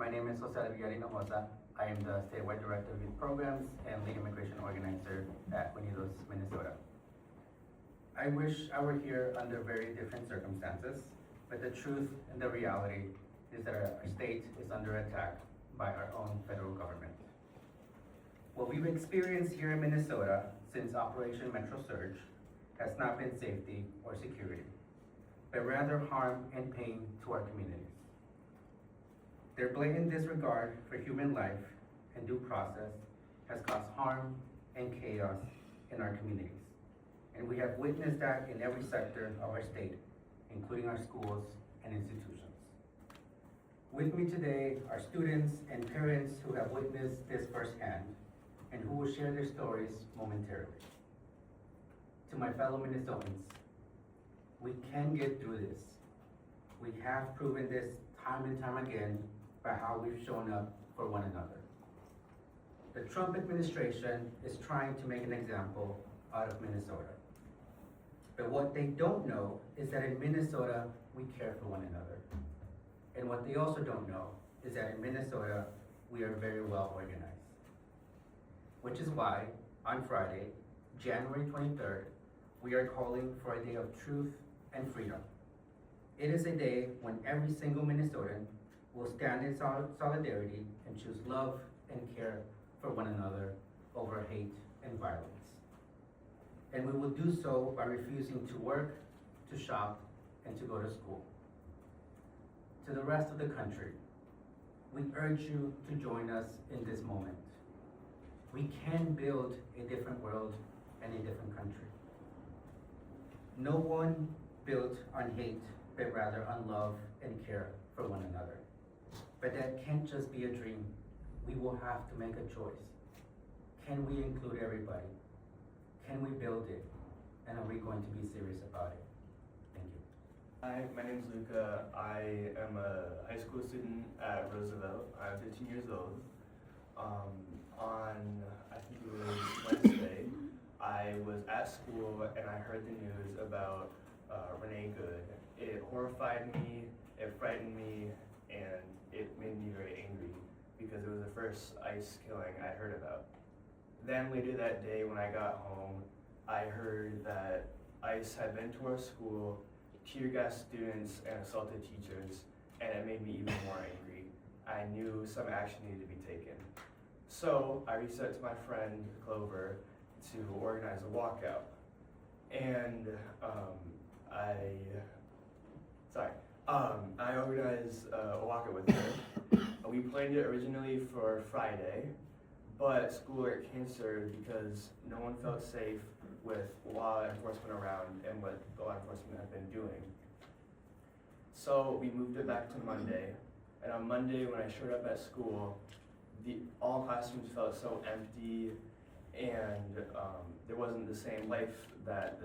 My name is Jose Villarino-Hosa. I am the statewide director of youth programs and lead immigration organizer at Unidos, Minnesota. I wish I were here under very different circumstances, but the truth and the reality is that our state is under attack by our own federal government. What we've experienced here in Minnesota since Operation Metro Surge has not been safety or security, but rather harm and pain to our communities. Their blatant disregard for human life and due process has caused harm and chaos in our communities. And we have witnessed that in every sector of our state, including our schools and institutions. With me today are students and parents who have witnessed this firsthand and who will share their stories momentarily. To my fellow Minnesotans, we can get through this. We have proven this time and time again by how we've shown up for one another. The Trump administration is trying to make an example out of Minnesota. But what they don't know is that in Minnesota, we care for one another. And what they also don't know is that in Minnesota, we are very well organized. Which is why, on Friday, January 23rd, we are calling for a day of truth and freedom. It is a day when every single Minnesotan will stand in solidarity and choose love and care for one another over hate and violence. And we will do so by refusing to work, to shop, and to go to school. To the rest of the country, we urge you to join us in this moment. We can build a different world and a different country. No one built on hate, but rather on love and care for one another. But that can't just be a dream. We will have to make a choice. Can we include everybody? Can we build it? And are we going to be serious about it? Thank you. Hi, my name is Luca. I am a high school student at Roosevelt. I'm 15 years old. On, I think it was Wednesday, I was at school and I heard the news about Renee Good. It horrified me, it frightened me, and it made me very angry because it was the first ICE killing I heard about. Then later that day when I got home, I heard that ICE had been to our school, tear gassed students, and assaulted teachers, and it made me even more angry. I knew some action needed to be taken. So I reached out to my friend Clover to organize a walkout. And I organized a walkout with her. We planned it originally for Friday, but school got canceled because no one felt safe with law enforcement around and what the law enforcement had been doing. So we moved it back to Monday, and on Monday when I showed up at school, all classrooms felt so empty, and there wasn't the same life that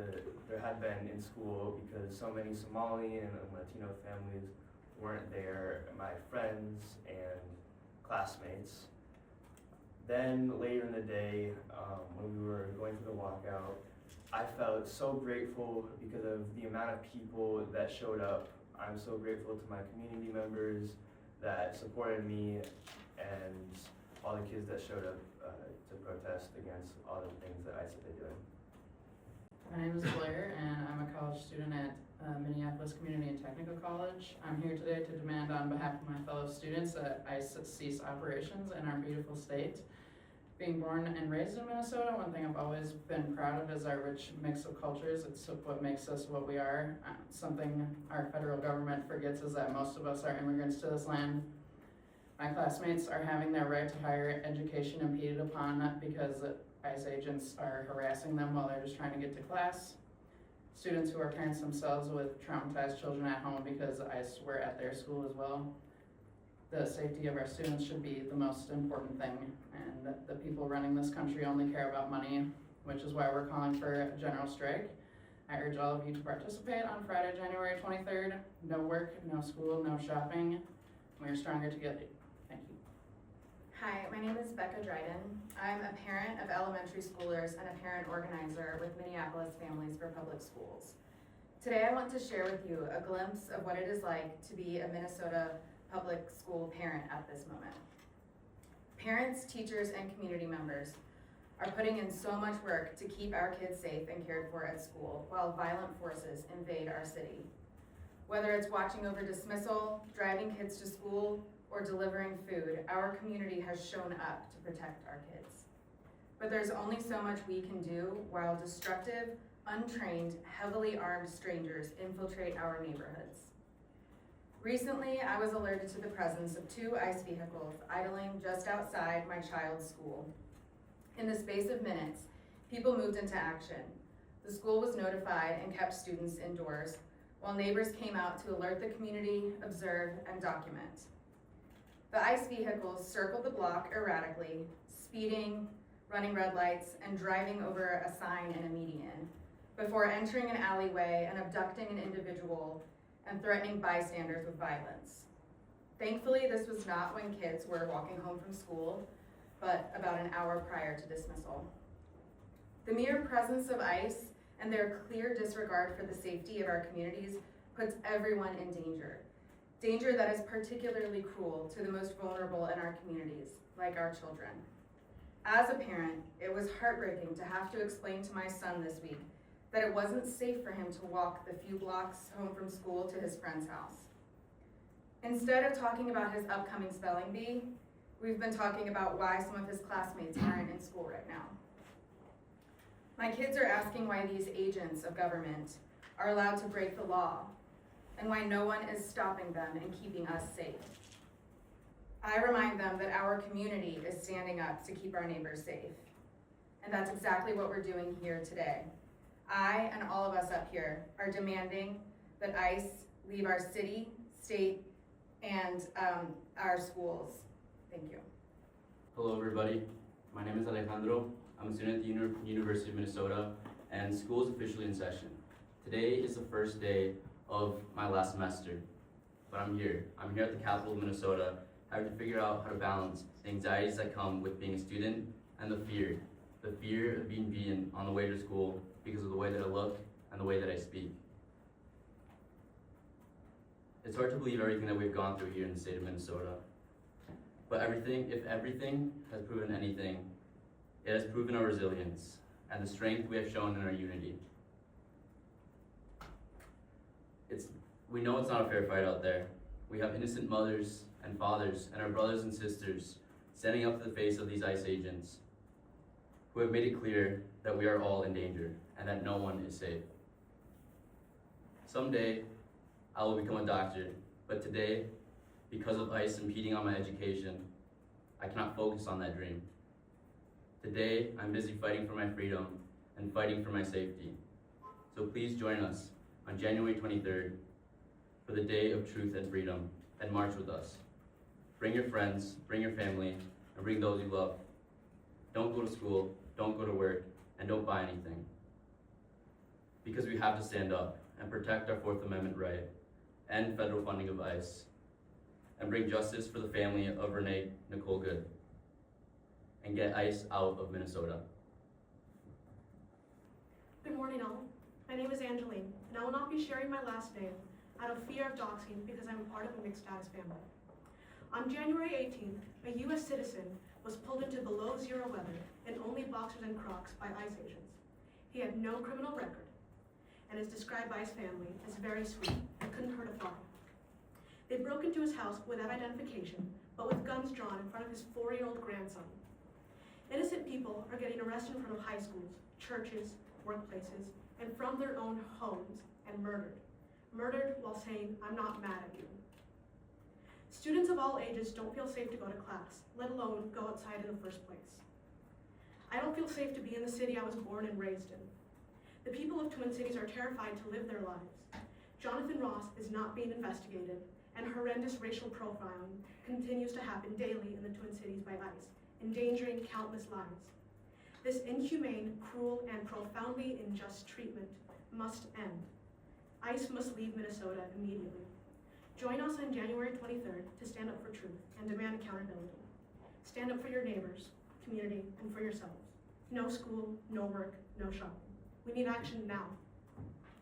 there had been in school because so many Somali and Latino families weren't there, my friends and classmates. Then later in the day, when we were going for the walkout, I felt so grateful because of the amount of people that showed up. I'm so grateful to my community members that supported me and all the kids that showed up to protest against all the things that ICE had been doing. My name is Blair, and I'm a college student at Minneapolis Community and Technical College. I'm here today to demand on behalf of my fellow students that ICE cease operations in our beautiful state. Being born and raised in Minnesota, one thing I've always been proud of is our rich mix of cultures. It's what makes us what we are. Something our federal government forgets is that most of us are immigrants to this land. My classmates are having their right to higher education impeded upon because ICE agents are harassing them while they're just trying to get to class. Students who are parents themselves with traumatized children at home because ICE were at their school as well. The safety of our students should be the most important thing, and the people running this country only care about money, which is why we're calling for a general strike. I urge all of you to participate on Friday, January 23rd. No work, no school, no shopping. We are stronger together. Thank you. Hi, my name is Becca Dryden. I'm a parent of elementary schoolers and a parent organizer with Minneapolis Families for Public Schools. Today I want to share with you a glimpse of what it is like to be a Minnesota public school parent at this moment. Parents, teachers, and community members are putting in so much work to keep our kids safe and cared for at school while violent forces invade our city. Whether it's watching over dismissal, driving kids to school, or delivering food, our community has shown up to protect our kids. But there's only so much we can do while destructive, untrained, heavily armed strangers infiltrate our neighborhoods. Recently, I was alerted to the presence of 2 ICE vehicles idling just outside my child's school. In the space of minutes, people moved into action. The school was notified and kept students indoors, while neighbors came out to alert the community, observe, and document. The ICE vehicles circled the block erratically, speeding, running red lights, and driving over a sign in a median, before entering an alleyway and abducting an individual and threatening bystanders with violence. Thankfully, this was not when kids were walking home from school, but about an hour prior to dismissal. The mere presence of ICE and their clear disregard for the safety of our communities puts everyone in danger. Danger that is particularly cruel to the most vulnerable in our communities, like our children. As a parent, it was heartbreaking to have to explain to my son this week that it wasn't safe for him to walk the few blocks home from school to his friend's house. Instead of talking about his upcoming spelling bee, we've been talking about why some of his classmates aren't in school right now. My kids are asking why these agents of government are allowed to break the law and why no one is stopping them and keeping us safe. I remind them that our community is standing up to keep our neighbors safe. And that's exactly what we're doing here today. I and all of us up here are demanding that ICE leave our city, state, and our schools. Thank you. Hello everybody, my name is Alejandro. I'm a student at the University of Minnesota, and school is officially in session. Today is the first day of my last semester, but I'm here. I'm here at the capital of Minnesota, having to figure out how to balance the anxieties that come with being a student and the fear of being beaten on the way to school because of the way that I look and the way that I speak. It's hard to believe everything that we've gone through here in the state of Minnesota. But if everything has proven anything, it has proven our resilience and the strength we have shown in our unity. We know it's not a fair fight out there. We have innocent mothers and fathers and our brothers and sisters standing up to the face of these ICE agents who have made it clear that we are all in danger and that no one is safe. Someday, I will become a doctor, but today, because of ICE impeding on my education, I cannot focus on that dream. Today, I'm busy fighting for my freedom and fighting for my safety. So please join us on January 23rd for the Day of Truth and Freedom and march with us. Bring your friends, bring your family, and bring those you love. Don't go to school, don't go to work, and don't buy anything. Because we have to stand up and protect our Fourth Amendment right, end federal funding of ICE, and bring justice for the family of Renee Nicole Good, and get ICE out of Minnesota. Good morning all. My name is Angeline, and I will not be sharing my last name out of fear of doxing because I'm part of a mixed status family. On January 18th, a U.S. citizen was pulled into below zero weather in only boxers and Crocs by ICE agents. He had no criminal record and is described by his family as very sweet and couldn't hurt a fly. They broke into his house without identification, but with guns drawn in front of his 4-year-old grandson. Innocent people are getting arrested in front of high schools, churches, workplaces, and from their own homes and murdered. Murdered while saying, "I'm not mad at you." Students of all ages don't feel safe to go to class, let alone go outside in the first place. I don't feel safe to be in the city I was born and raised in. The people of Twin Cities are terrified to live their lives. Jonathan Ross is not being investigated, and horrendous racial profiling continues to happen daily in the Twin Cities by ICE, endangering countless lives. This inhumane, cruel, and profoundly unjust treatment must end. ICE must leave Minnesota immediately. Join us on January 23rd to stand up for truth and demand accountability. Stand up for your neighbors, community, and for yourselves. No school, no work, no shopping. We need action now.